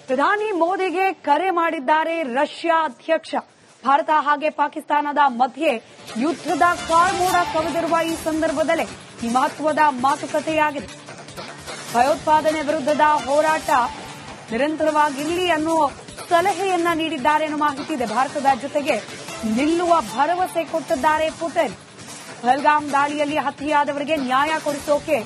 ಪ್ರಧಾನಿ ಮೋದಿಗೆ ಕರೆ ಮಾಡಿದ್ದಾರೆ ರಷ್ಯಾ ಅಧ್ಯಕ್ಷ. ಭಾರತ ಹಾಗೆ ಪಾಕಿಸ್ತಾನದ ಮಧ್ಯೆ ಯುದ್ಧದ ಕಾರ್ಮೋಡ ಕವಿದಿರುವ ಈ ಸಂದರ್ಭದಲ್ಲೇ ಈ ಮಹತ್ವದ ಮಾತುಕತೆಯಾಗಿದೆ. ಭಯೋತ್ಪಾದನೆ ವಿರುದ್ಧದ ಹೋರಾಟ ನಿರಂತರವಾಗಿರಲಿ ಅನ್ನೋ ಸಲಹೆಯನ್ನ ನೀಡಿದ್ದಾರೆ ಅನ್ನೋ ಮಾಹಿತಿ ಇದೆ. ಭಾರತದ ಜೊತೆಗೆ ನಿಲ್ಲುವ ಭರವಸೆ ಕೊಟ್ಟಿದ್ದಾರೆ ಪುಟಿನ್. ಪಹಲ್ಗಾಮ್ ದಾಳಿಯಲ್ಲಿ ಹತ್ಯೆಯಾದವರಿಗೆ ನ್ಯಾಯ ಕೊಡಿಸೋಕೆ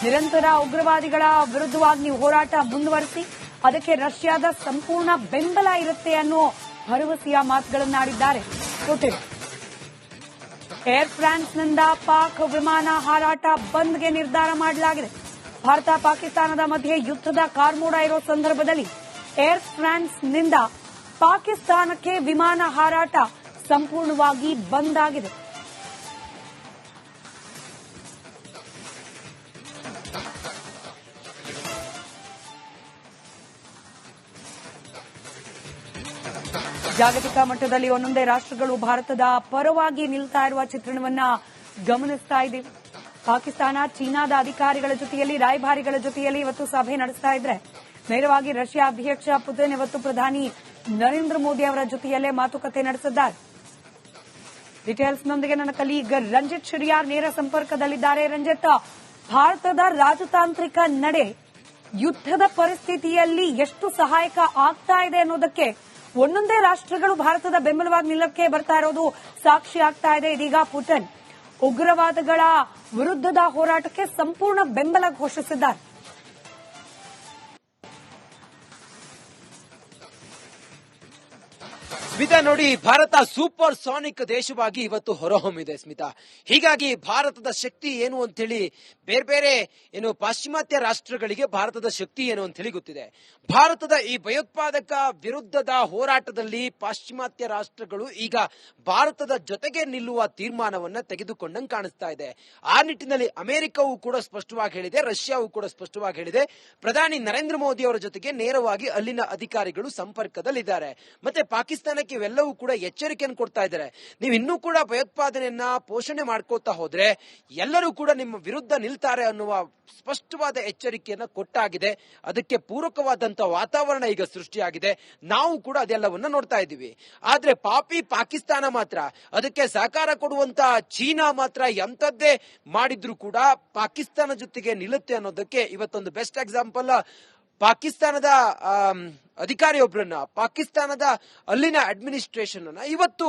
ನಿರಂತರ ಉಗ್ರವಾದಿಗಳ ವಿರುದ್ಧವಾಗಿ ನೀವು ಹೋರಾಟ ಮುಂದುವರಿಸಿ, ಅದಕ್ಕೆ ರಷ್ಯಾದ ಸಂಪೂರ್ಣ ಬೆಂಬಲ ಇರುತ್ತೆ ಅನ್ನೋ ಭರವಸೆಯ ಮಾತುಗಳನ್ನಾಡಿದ್ದಾರೆ ಪುಟಿನ್. ಏರ್ ಫ್ರಾನ್ಸ್ನಿಂದ ಪಾಕ್ ವಿಮಾನ ಹಾರಾಟ ಬಂದ್ಗೆ ನಿರ್ಧಾರ ಮಾಡಲಾಗಿದೆ. ಭಾರತ ಪಾಕಿಸ್ತಾನದ ಮಧ್ಯೆ ಯುದ್ಧದ ಕಾರ್ಮೋಡ ಇರೋ ಸಂದರ್ಭದಲ್ಲಿ ಏರ್ ಫ್ರಾನ್ಸ್ನಿಂದ ಪಾಕಿಸ್ತಾನಕ್ಕೆ ವಿಮಾನ ಹಾರಾಟ ಸಂಪೂರ್ಣವಾಗಿ ಬಂದ್ ಆಗಿದೆ. ಜಾಗತಿಕ ಮಟ್ಟದಲ್ಲಿ ಒಂದೊಂದೇ ರಾಷ್ಟ್ರಗಳು ಭಾರತದ ಪರವಾಗಿ ನಿಲ್ತಾ ಇರುವ ಚಿತ್ರಣವನ್ನ ಗಮನಿಸ್ತಾ ಇದ್ದೀವಿ. ಪಾಕಿಸ್ತಾನ ಚೀನಾದ ಅಧಿಕಾರಿಗಳ ಜೊತೆಯಲ್ಲಿ, ರಾಯಭಾರಿಗಳ ಜೊತೆಯಲ್ಲಿ ಇವತ್ತು ಸಭೆ ನಡೆಸ್ತಾ ಇದ್ರೆ, ನೇರವಾಗಿ ರಷ್ಯಾ ಅಧ್ಯಕ್ಷ ಪುತಿನ್ ಇವತ್ತು ಪ್ರಧಾನಿ ನರೇಂದ್ರ ಮೋದಿ ಅವರ ಜೊತೆಯಲ್ಲೇ ಮಾತುಕತೆ ನಡೆಸಿದ್ದಾರೆ. ಡೀಟೇಲ್ಸ್ನೊಂದಿಗೆ ನನ್ನ ಕಲೀಗ್ ರಂಜಿತ್ ಶಿರಿಯಾರ್ ನೇರ ಸಂಪರ್ಕದಲ್ಲಿದ್ದಾರೆ. ರಂಜಿತ್, ಭಾರತದ ರಾಜತಾಂತ್ರಿಕ ನಡೆ ಯುದ್ಧದ ಪರಿಸ್ಥಿತಿಯಲ್ಲಿ ಎಷ್ಟು ಸಹಾಯಕ ಆಗ್ತಾ ಇದೆ ಅನ್ನೋದಕ್ಕೆ ಒಂದೊಂದೇ ರಾಷ್ಟ್ರಗಳು ಭಾರತದ ಬೆಂಬಲವಾಗಿ ನಿಲ್ಲಕ್ಕೆ ಬರ್ತಾ ಇರೋದು ಸಾಕ್ಷಿ ಆಗ್ತಾ ಇದೆ. ಇದೀಗ ಪುಟಿನ್ ಉಗ್ರವಾದಗಳ ವಿರುದ್ಧದ ಹೋರಾಟಕ್ಕೆ ಸಂಪೂರ್ಣ ಬೆಂಬಲ ಘೋಷಿಸಿದ್ದಾರೆ. ಸ್ಮಿತಾ ನೋಡಿ, ಭಾರತ ಸೂಪರ್ ಸಾನಿಕ್ ದೇಶವಾಗಿ ಇವತ್ತು ಹೊರಹೊಮ್ಮಿದೆ ಸ್ಮಿತಾ. ಹೀಗಾಗಿ ಭಾರತದ ಶಕ್ತಿ ಏನು ಅಂತ ಹೇಳಿ ಬೇರೆ ಏನು ಪಾಶ್ಚಿಮಾತ್ಯ ರಾಷ್ಟ್ರಗಳಿಗೆ ಭಾರತದ ಶಕ್ತಿ ಏನು ಅಂತ ಹೇಳಿ ಗೊತ್ತಿದೆ. ಭಾರತದ ಈ ಭಯೋತ್ಪಾದಕ ವಿರುದ್ಧದ ಹೋರಾಟದಲ್ಲಿ ಪಾಶ್ಚಿಮಾತ್ಯ ರಾಷ್ಟ್ರಗಳು ಈಗ ಭಾರತದ ಜೊತೆಗೆ ನಿಲ್ಲುವ ತೀರ್ಮಾನವನ್ನ ತೆಗೆದುಕೊಂಡಂಗೆ ಕಾಣಿಸ್ತಾ ಇದೆ. ಆ ನಿಟ್ಟಿನಲ್ಲಿ ಅಮೆರಿಕವೂ ಕೂಡ ಸ್ಪಷ್ಟವಾಗಿ ಹೇಳಿದೆ, ರಷ್ಯಾವೂ ಕೂಡ ಸ್ಪಷ್ಟವಾಗಿ ಹೇಳಿದೆ. ಪ್ರಧಾನಿ ನರೇಂದ್ರ ಮೋದಿ ಅವರ ಜೊತೆಗೆ ನೇರವಾಗಿ ಅಲ್ಲಿನ ಅಧಿಕಾರಿಗಳು ಸಂಪರ್ಕದಲ್ಲಿದ್ದಾರೆ. ಮತ್ತೆ ಪಾಕಿಸ್ತಾನಕ್ಕೆ ಇವೆಲ್ಲವೂ ಕೂಡ ಎಚ್ಚರಿಕೆಯನ್ನು ಕೊಡ್ತಾ ಇದ್ದಾರೆ. ನೀವು ಇನ್ನೂ ಕೂಡ ಭಯೋತ್ಪಾದನೆಯನ್ನ ಪೋಷಣೆ ಮಾಡ್ಕೋತಾ ಹೋದ್ರೆ ಎಲ್ಲರೂ ಕೂಡ ನಿಮ್ಮ ವಿರುದ್ಧ ನಿಲ್ತಾರೆ ಅನ್ನುವ ಸ್ಪಷ್ಟವಾದ ಎಚ್ಚರಿಕೆಯನ್ನ ಕೊಟ್ಟಾಗಿದೆ. ಅದಕ್ಕೆ ಪೂರಕವಾದಂತಹ ವಾತಾವರಣ ಈಗ ಸೃಷ್ಟಿಯಾಗಿದೆ. ನಾವು ಕೂಡ ಅದೆಲ್ಲವನ್ನ ನೋಡ್ತಾ ಇದ್ದೀವಿ. ಆದ್ರೆ ಪಾಪಿ ಪಾಕಿಸ್ತಾನ ಮಾತ್ರ, ಅದಕ್ಕೆ ಸಹಕಾರ ಕೊಡುವಂತ ಚೀನಾ ಮಾತ್ರ ಎಂತದ್ದೇ ಮಾಡಿದ್ರು ಕೂಡ ಪಾಕಿಸ್ತಾನ ಜೊತೆಗೆ ನಿಲ್ಲುತ್ತೆ ಅನ್ನೋದಕ್ಕೆ ಇವತ್ತೊಂದು ಬೆಸ್ಟ್ ಎಕ್ಸಾಂಪಲ್. ಪಾಕಿಸ್ತಾನದ ಅಧಿಕಾರಿಯೊಬ್ಬರನ್ನ, ಪಾಕಿಸ್ತಾನದ ಅಲ್ಲಿನ ಅಡ್ಮಿನಿಸ್ಟ್ರೇಷನ್ ಅನ್ನ ಇವತ್ತು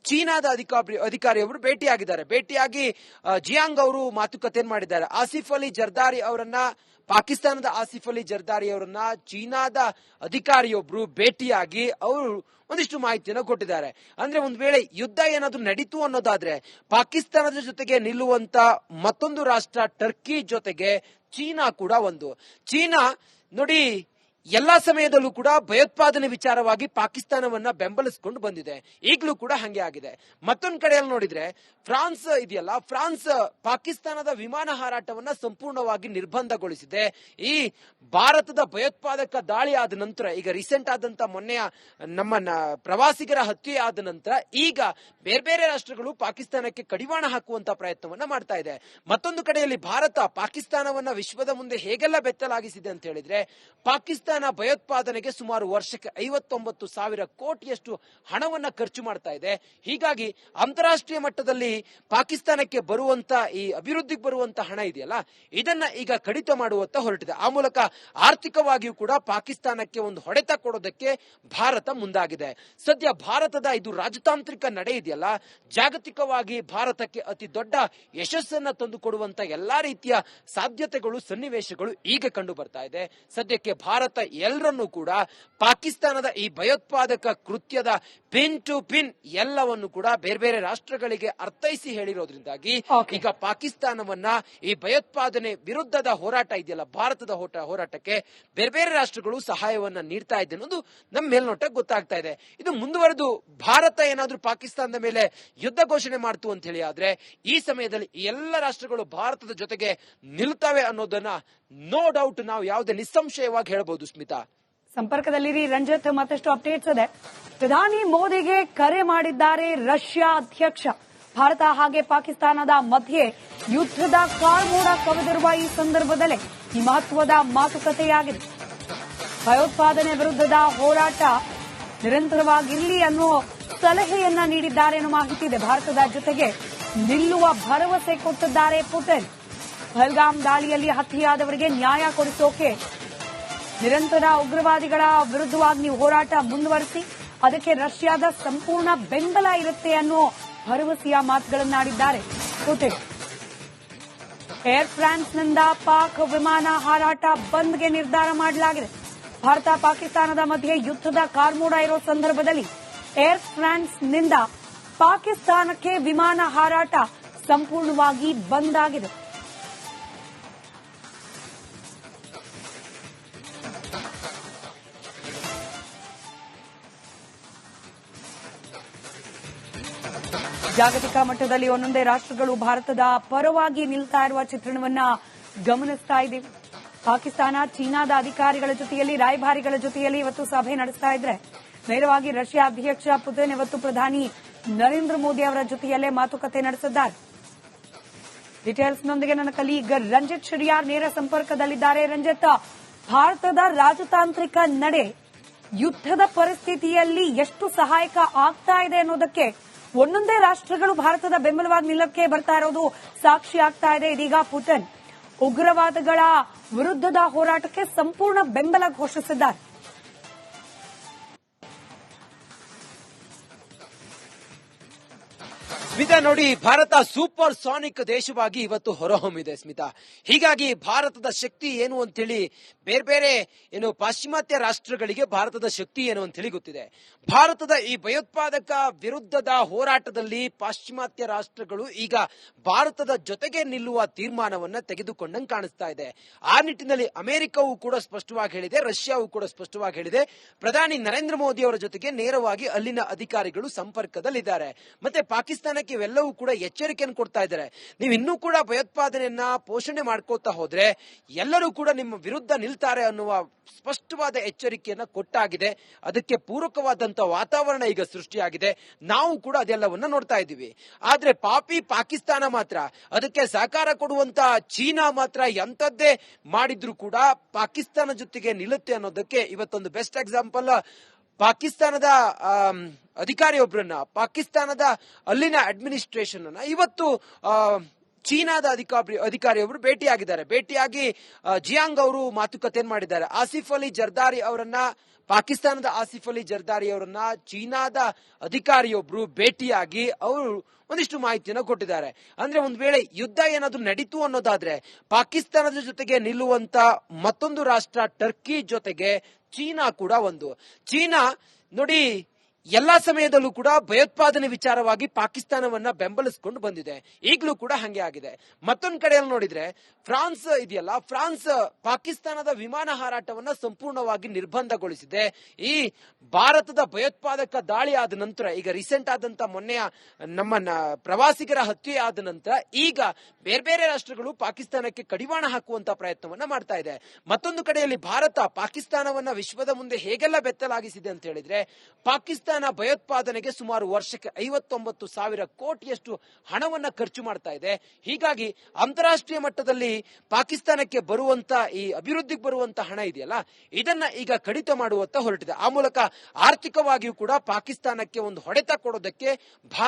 ಚೀನಾದ ಅಧಿಕಾರಿಯೊಬ್ಬರು ಭೇಟಿಯಾಗಿದ್ದಾರೆ. ಭೇಟಿಯಾಗಿ ಜಿಯಾಂಗ್ ಅವರು ಮಾತುಕತೆ ಮಾಡಿದ್ದಾರೆ. ಆಸಿಫ್ ಅಲಿ ಜರ್ದಾರಿ ಅವರನ್ನ, ಪಾಕಿಸ್ತಾನದ ಆಸಿಫ್ ಅಲಿ ಜರ್ದಾರಿ ಅವರನ್ನ ಚೀನಾದ ಅಧಿಕಾರಿಯೊಬ್ರು ಭೇಟಿಯಾಗಿ ಅವರು ಒಂದಿಷ್ಟು ಮಾಹಿತಿಯನ್ನು ಕೊಟ್ಟಿದ್ದಾರೆ. ಅಂದ್ರೆ ಒಂದ್ ವೇಳೆ ಯುದ್ಧ ಏನಾದ್ರೂ ನಡೀತು ಅನ್ನೋದಾದ್ರೆ ಪಾಕಿಸ್ತಾನದ ಜೊತೆಗೆ ನಿಲ್ಲುವಂತ ಮತ್ತೊಂದು ರಾಷ್ಟ್ರ ಟರ್ಕಿ ಜೊತೆಗೆ ಚೀನಾ ಕೂಡ ಒಂದು. ಚೀನಾ ನೋಡಿ ಎಲ್ಲಾ ಸಮಯದಲ್ಲೂ ಕೂಡ ಭಯೋತ್ಪಾದನೆ ವಿಚಾರವಾಗಿ ಪಾಕಿಸ್ತಾನವನ್ನ ಬೆಂಬಲಿಸಿಕೊಂಡು ಬಂದಿದೆ. ಈಗಲೂ ಕೂಡ ಹಂಗೆ ಆಗಿದೆ. ಮತ್ತೊಂದು ಕಡೆಯಲ್ಲಿ ನೋಡಿದ್ರೆ ಫ್ರಾನ್ಸ್ ಇದೆಯಲ್ಲ, ಫ್ರಾನ್ಸ್ ಪಾಕಿಸ್ತಾನದ ವಿಮಾನ ಹಾರಾಟವನ್ನ ಸಂಪೂರ್ಣವಾಗಿ ನಿರ್ಬಂಧಗೊಳಿಸಿದೆ. ಈ ಭಾರತದ ಭಯೋತ್ಪಾದಕ ದಾಳಿ ಆದ ನಂತರ, ಈಗ ರೀಸೆಂಟ್ ಆದಂತ ಮೊನ್ನೆಯ ನಮ್ಮ ಪ್ರವಾಸಿಗರ ಹತ್ಯೆ ಆದ ನಂತರ ಈಗ ಬೇರೆ ರಾಷ್ಟ್ರಗಳು ಪಾಕಿಸ್ತಾನಕ್ಕೆ ಕಡಿವಾಣ ಹಾಕುವಂತ ಪ್ರಯತ್ನವನ್ನ ಮಾಡ್ತಾ ಇದೆ. ಮತ್ತೊಂದು ಕಡೆಯಲ್ಲಿ ಭಾರತ ಪಾಕಿಸ್ತಾನವನ್ನ ವಿಶ್ವದ ಮುಂದೆ ಹೇಗೆಲ್ಲ ಬೆತ್ತಲಾಗಿಸಿದೆ ಅಂತ ಹೇಳಿದ್ರೆ, ಪಾಕಿಸ್ತಾನ ಭಯೋತ್ಪಾದನೆಗೆ ಸುಮಾರು ವರ್ಷಕ್ಕೆ 59,000 ಕೋಟಿಯಷ್ಟು ಹಣವನ್ನ ಖರ್ಚು ಮಾಡ್ತಾ ಇದೆ. ಹೀಗಾಗಿ ಅಂತಾರಾಷ್ಟ್ರೀಯ ಮಟ್ಟದಲ್ಲಿ ಪಾಕಿಸ್ತಾನಕ್ಕೆ ಬರುವಂತ ಈ ಅಭಿವೃದ್ಧಿಗೆ ಬರುವಂತ ಹಣ ಇದೆಯಲ್ಲ, ಇದನ್ನ ಈಗ ಕಡಿತ ಮಾಡುವಂತ ಹೊರಟಿದೆ. ಆ ಮೂಲಕ ಆರ್ಥಿಕವಾಗಿಯೂ ಕೂಡ ಪಾಕಿಸ್ತಾನಕ್ಕೆ ಒಂದು ಹೊಡೆತ ಕೊಡೋದಕ್ಕೆ ಭಾರತ ಮುಂದಾಗಿದೆ. ಸದ್ಯ ಭಾರತದ ಇದು ರಾಜತಾಂತ್ರಿಕ ನಡೆ ಇದೆಯಲ್ಲ, ಜಾಗತಿಕವಾಗಿ ಭಾರತಕ್ಕೆ ಅತಿ ದೊಡ್ಡ ಯಶಸ್ಸನ್ನ ತಂದುಕೊಡುವಂತ ಎಲ್ಲಾ ರೀತಿಯ ಸಾಧ್ಯತೆಗಳು, ಸನ್ನಿವೇಶಗಳು ಈಗ ಕಂಡು ಬರ್ತಾ ಇದೆ. ಸದ್ಯಕ್ಕೆ ಭಾರತ ಎಲ್ಲರನ್ನೂ ಕೂಡ ಪಾಕಿಸ್ತಾನದ ಈ ಭಯೋತ್ಪಾದಕ ಕೃತ್ಯದ ಪಿನ್ ಟು ಪಿನ್ ಎಲ್ಲವನ್ನು ಕೂಡ ಬೇರೆ ರಾಷ್ಟ್ರಗಳಿಗೆ ಅರ್ಥೈಸಿ ಹೇಳಿರೋದ್ರಿಂದಾಗಿ ಈಗ ಪಾಕಿಸ್ತಾನವನ್ನ ಈ ಭಯೋತ್ಪಾದನೆ ವಿರುದ್ಧದ ಹೋರಾಟ ಇದೆಯಲ್ಲ, ಭಾರತದ ಹೋರಾಟಕ್ಕೆ ಬೇರೆ ರಾಷ್ಟ್ರಗಳು ಸಹಾಯವನ್ನ ನೀಡ್ತಾ ಇದೆ ಅನ್ನೋದು ನಮ್ಮ ಮೇಲ್ನೋಟಕ್ಕೆ ಗೊತ್ತಾಗ್ತಾ ಇದೆ. ಇದು ಮುಂದುವರೆದು ಭಾರತ ಏನಾದ್ರೂ ಪಾಕಿಸ್ತಾನದ ಮೇಲೆ ಯುದ್ಧ ಘೋಷಣೆ ಮಾಡ್ತು ಅಂತ ಹೇಳಿ ಆದ್ರೆ ಈ ಸಮಯದಲ್ಲಿ ಈ ಎಲ್ಲ ರಾಷ್ಟ್ರಗಳು ಭಾರತದ ಜೊತೆಗೆ ನಿಲ್ತವೆ ಅನ್ನೋದನ್ನ ನೋ ಡೌಟ್ ನಾವು ಯಾವುದೇ ನಿಸ್ಸಂಶಯವಾಗಿ ಹೇಳಬಹುದು. ಸ್ಮಿತಾ, ಸಂಪರ್ಕದಲ್ಲಿರಿ ರಂಜಿತ್. ಮತ್ತಷ್ಟು ಅಪ್ಡೇಟ್ಸ್ ಇದೆ. ಪ್ರಧಾನಿ ಮೋದಿಗೆ ಕರೆ ಮಾಡಿದ್ದಾರೆ ರಷ್ಯಾ ಅಧ್ಯಕ್ಷ. ಭಾರತ ಹಾಗೆ ಪಾಕಿಸ್ತಾನದ ಮಧ್ಯೆ ಯುದ್ಧದ ಕಾರ್ಮೋಡ ಕವಿದಿರುವ ಈ ಸಂದರ್ಭದಲ್ಲೇ ಈ ಮಹತ್ವದ ಮಾತುಕತೆಯಾಗಿದೆ. ಭಯೋತ್ಪಾದನೆ ವಿರುದ್ಧದ ಹೋರಾಟ ನಿರಂತರವಾಗಿರಲಿ ಅನ್ನೋ ಸಲಹೆಯನ್ನ ನೀಡಿದ್ದಾರೆ ಅನ್ನೋ ಮಾಹಿತಿ ಇದೆ. ಭಾರತದ ಜೊತೆಗೆ ನಿಲ್ಲುವ ಭರವಸೆ ಕೊಟ್ಟಿದ್ದಾರೆ ಪುಟಿನ್. ಪಹಲ್ಗಾಮ್ ದಾಳಿಯಲ್ಲಿ ಹತ್ಯೆಯಾದವರಿಗೆ ನ್ಯಾಯ ಕೊಡಿಸೋಕೆ ನಿರಂತರ ಉಗ್ರವಾದಿಗಳ ವಿರುದ್ಧವಾಗಿ ನೀವು ಹೋರಾಟ ಮುಂದುವರಿಸಿ, ಅದಕ್ಕೆ ರಷ್ಯಾದ ಸಂಪೂರ್ಣ ಬೆಂಬಲ ಇರುತ್ತೆ ಅನ್ನೋ ಭರವಸೆಯ ಮಾತುಗಳನ್ನಾಡಿದ್ದಾರೆ ಪುಟಿನ್. ಏರ್ ಫ್ರಾನ್ಸ್ನಿಂದ ಪಾಕ್ ವಿಮಾನ ಹಾರಾಟ ಬಂದ್ಗೆ ನಿರ್ಧಾರ ಮಾಡಲಾಗಿದೆ. ಭಾರತ ಪಾಕಿಸ್ತಾನದ ಮಧ್ಯೆ ಯುದ್ಧದ ಕಾರ್ಮೋಡ ಇರೋ ಸಂದರ್ಭದಲ್ಲಿ ಏರ್ ಫ್ರಾನ್ಸ್ನಿಂದ ಪಾಕಿಸ್ತಾನಕ್ಕೆ ವಿಮಾನ ಹಾರಾಟ ಸಂಪೂರ್ಣವಾಗಿ ಬಂದ್ ಆಗಿದೆ. ಜಾಗತಿಕ ಮಟ್ಟದಲ್ಲಿ ಒಂದೊಂದೇ ರಾಷ್ಟ್ರಗಳು ಭಾರತದ ಪರವಾಗಿ ನಿಲ್ತಾ ಇರುವ ಚಿತ್ರಣವನ್ನ ಗಮನಿಸ್ತಾ ಇದ್ದೀವಿ. ಪಾಕಿಸ್ತಾನ ಚೀನಾದ ಅಧಿಕಾರಿಗಳ ಜೊತೆಯಲ್ಲಿ, ರಾಯಭಾರಿಗಳ ಜೊತೆಯಲ್ಲಿ ಇವತ್ತು ಸಭೆ ನಡೆಸ್ತಾ ಇದ್ರೆ, ನೇರವಾಗಿ ರಷ್ಯಾ ಅಧ್ಯಕ್ಷ ಪುತಿನ್ ಇವತ್ತು ಪ್ರಧಾನಿ ನರೇಂದ್ರ ಮೋದಿ ಅವರ ಜೊತೆಯಲ್ಲೇ ಮಾತುಕತೆ ನಡೆಸಿದ್ದಾರೆ. ಡೀಟೇಲ್ಸ್ನೊಂದಿಗೆ ನನ್ನ ಕಲೀಗ್ ರಂಜಿತ್ ಶಿರಿಯಾರ್ ನೇರ ಸಂಪರ್ಕದಲ್ಲಿದ್ದಾರೆ. ರಂಜಿತ್, ಭಾರತದ ರಾಜತಾಂತ್ರಿಕ ನಡೆ ಯುದ್ಧದ ಪರಿಸ್ಥಿತಿಯಲ್ಲಿ ಎಷ್ಟು ಸಹಾಯಕ ಆಗ್ತಾ ಇದೆ ಅನ್ನೋದಕ್ಕೆ ಒಂದೊಂದೇ ರಾಷ್ಟ್ರಗಳು ಭಾರತದ ಬೆಂಬಲವಾಗಿ ನಿಲ್ಲಕ್ಕೆ ಬರ್ತಾ ಇರೋದು ಸಾಕ್ಷಿ ಆಗ್ತಾ ಇದೆ. ಇದೀಗ ಪುಟಿನ್ ಉಗ್ರವಾದಗಳ ವಿರುದ್ಧದ ಹೋರಾಟಕ್ಕೆ ಸಂಪೂರ್ಣ ಬೆಂಬಲ ಘೋಷಿಸಿದ್ದಾರೆ. ಸ್ಮಿತಾ ನೋಡಿ, ಭಾರತ ಸೂಪರ್ ಸಾನಿಕ್ ದೇಶವಾಗಿ ಇವತ್ತು ಹೊರಹೊಮ್ಮಿದೆ ಸ್ಮಿತಾ. ಹೀಗಾಗಿ ಭಾರತದ ಶಕ್ತಿ ಏನು ಅಂತೇಳಿ ಬೇರೆ ಏನು ಪಾಶ್ಚಿಮಾತ್ಯ ರಾಷ್ಟ್ರಗಳಿಗೆ ಭಾರತದ ಶಕ್ತಿ ಏನು ಅಂತೇಳಿ ಗೊತ್ತಿದೆ. ಭಾರತದ ಈ ಭಯೋತ್ಪಾದಕ ವಿರುದ್ಧದ ಹೋರಾಟದಲ್ಲಿ ಪಾಶ್ಚಿಮಾತ್ಯ ರಾಷ್ಟ್ರಗಳು ಈಗ ಭಾರತದ ಜೊತೆಗೆ ನಿಲ್ಲುವ ತೀರ್ಮಾನವನ್ನ ತೆಗೆದುಕೊಂಡಂಗೆ ಕಾಣಿಸ್ತಾ ಇದೆ. ಆ ನಿಟ್ಟಿನಲ್ಲಿ ಅಮೆರಿಕವೂ ಕೂಡ ಸ್ಪಷ್ಟವಾಗಿ ಹೇಳಿದೆ, ರಷ್ಯಾವೂ ಕೂಡ ಸ್ಪಷ್ಟವಾಗಿ ಹೇಳಿದೆ. ಪ್ರಧಾನಿ ನರೇಂದ್ರ ಮೋದಿ ಅವರ ಜೊತೆಗೆ ನೇರವಾಗಿ ಅಲ್ಲಿನ ಅಧಿಕಾರಿಗಳು ಸಂಪರ್ಕದಲ್ಲಿದ್ದಾರೆ. ಮತ್ತೆ ಪಾಕಿಸ್ತಾನಕ್ಕೆ ಇವೆಲ್ಲವೂ ಕೂಡ ಎಚ್ಚರಿಕೆಯನ್ನು ಕೊಡ್ತಾ ಇದ್ದಾರೆ. ನೀವು ಇನ್ನೂ ಕೂಡ ಭಯೋತ್ಪಾದನೆಯನ್ನ ಪೋಷಣೆ ಮಾಡ್ಕೋತಾ ಹೋದ್ರೆ ಎಲ್ಲರೂ ಕೂಡ ನಿಮ್ಮ ವಿರುದ್ಧ ನಿಲ್ತಾರೆ ಅನ್ನುವ ಸ್ಪಷ್ಟವಾದ ಎಚ್ಚರಿಕೆಯನ್ನ ಕೊಟ್ಟಾಗಿದೆ. ಅದಕ್ಕೆ ಪೂರಕವಾದಂತಹ ವಾತಾವರಣ ಈಗ ಸೃಷ್ಟಿಯಾಗಿದೆ. ನಾವು ಕೂಡ ಅದೆಲ್ಲವನ್ನ ನೋಡ್ತಾ ಇದ್ದೀವಿ. ಆದ್ರೆ ಪಾಪಿ ಪಾಕಿಸ್ತಾನ ಮಾತ್ರ, ಅದಕ್ಕೆ ಸಹಕಾರ ಕೊಡುವಂತ ಚೀನಾ ಮಾತ್ರ ಎಂತದ್ದೇ ಮಾಡಿದ್ರು ಕೂಡ ಪಾಕಿಸ್ತಾನ ಜೊತೆಗೆ ನಿಲ್ಲುತ್ತೆ ಅನ್ನೋದಕ್ಕೆ ಇವತ್ತೊಂದು ಬೆಸ್ಟ್ ಎಕ್ಸಾಂಪಲ್. ಪಾಕಿಸ್ತಾನದ ಅಧಿಕಾರಿಯೊಬ್ಬರನ್ನ, ಪಾಕಿಸ್ತಾನದ ಅಲ್ಲಿನ ಅಡ್ಮಿನಿಸ್ಟ್ರೇಷನ್ ಅನ್ನ ಇವತ್ತು ಚೀನಾದ ಅಧಿಕಾರಿಯೊಬ್ಬರು ಭೇಟಿಯಾಗಿದ್ದಾರೆ. ಭೇಟಿಯಾಗಿ ಜಿಯಾಂಗ್ ಅವರು ಮಾತುಕತೆಯನ್ನು ಮಾಡಿದ್ದಾರೆ. ಆಸಿಫ್ ಅಲಿ ಜರ್ದಾರಿ ಅವರನ್ನ, ಪಾಕಿಸ್ತಾನದ ಆಸಿಫ್ ಅಲಿ ಜರ್ದಾರಿ ಅವರನ್ನ ಚೀನಾದ ಅಧಿಕಾರಿಯೊಬ್ಬರು ಭೇಟಿಯಾಗಿ ಅವರು ಒಂದಿಷ್ಟು ಮಾಹಿತಿಯನ್ನು ಕೊಟ್ಟಿದ್ದಾರೆ. ಅಂದ್ರೆ ಒಂದ್ ವೇಳೆ ಯುದ್ಧ ಏನಾದ್ರೂ ನಡೀತು ಅನ್ನೋದಾದ್ರೆ ಪಾಕಿಸ್ತಾನದ ಜೊತೆಗೆ ನಿಲ್ಲುವಂತ ಮತ್ತೊಂದು ರಾಷ್ಟ್ರ ಟರ್ಕಿ ಜೊತೆಗೆ ಚೀನಾ ಕೂಡ ಒಂದು. ಚೀನಾ ನೋಡಿ ಎಲ್ಲಾ ಸಮಯದಲ್ಲೂ ಕೂಡ ಭಯೋತ್ಪಾದನೆ ವಿಚಾರವಾಗಿ ಪಾಕಿಸ್ತಾನವನ್ನ ಬೆಂಬಲಿಸಿಕೊಂಡು ಬಂದಿದೆ. ಈಗಲೂ ಕೂಡ ಹಂಗೆ ಆಗಿದೆ. ಮತ್ತೊಂದು ಕಡೆಯಲ್ಲಿ ನೋಡಿದ್ರೆ ಫ್ರಾನ್ಸ್ ಇದೆಯಲ್ಲ, ಫ್ರಾನ್ಸ್ ಪಾಕಿಸ್ತಾನದ ವಿಮಾನ ಹಾರಾಟವನ್ನ ಸಂಪೂರ್ಣವಾಗಿ ನಿರ್ಬಂಧಗೊಳಿಸಿದೆ. ಈ ಭಾರತದ ಭಯೋತ್ಪಾದಕ ದಾಳಿ ಆದ ನಂತರ, ಈಗ ರೀಸೆಂಟ್ ಆದಂತ ಮೊನ್ನೆಯ ನಮ್ಮ ಪ್ರವಾಸಿಗರ ಹತ್ಯೆ ಆದ ನಂತರ ಈಗ ಬೇರೆ ರಾಷ್ಟ್ರಗಳು ಪಾಕಿಸ್ತಾನಕ್ಕೆ ಕಡಿವಾಣ ಹಾಕುವಂತ ಪ್ರಯತ್ನವನ್ನ ಮಾಡ್ತಾ ಇದೆ. ಮತ್ತೊಂದು ಕಡೆಯಲ್ಲಿ ಭಾರತ ಪಾಕಿಸ್ತಾನವನ್ನ ವಿಶ್ವದ ಮುಂದೆ ಹೇಗೆಲ್ಲ ಬೆತ್ತಲಾಗಿಸಿದೆ ಅಂತ ಹೇಳಿದ್ರೆ, ಪಾಕಿಸ್ತಾನ ಭಯೋತ್ಪಾದನೆಗೆ ಸುಮಾರು ವರ್ಷಕ್ಕೆ 59,000 ಕೋಟಿಯಷ್ಟು ಹಣವನ್ನ ಖರ್ಚು ಮಾಡ್ತಾ ಇದೆ. ಹೀಗಾಗಿ ಅಂತಾರಾಷ್ಟ್ರೀಯ ಮಟ್ಟದಲ್ಲಿ ಪಾಕಿಸ್ತಾನಕ್ಕೆ ಬರುವಂತ ಈ ಅಭಿವೃದ್ಧಿಗೆ ಬರುವಂತ ಹಣ ಇದೆಯಲ್ಲ, ಇದನ್ನ ಈಗ ಕಡಿತ ಮಾಡುವಂತ ಹೊರಟಿದೆ. ಆ ಮೂಲಕ ಆರ್ಥಿಕವಾಗಿಯೂ ಕೂಡ ಪಾಕಿಸ್ತಾನಕ್ಕೆ ಒಂದು ಹೊಡೆತ ಕೊಡೋದಕ್ಕೆ ಭಾರತ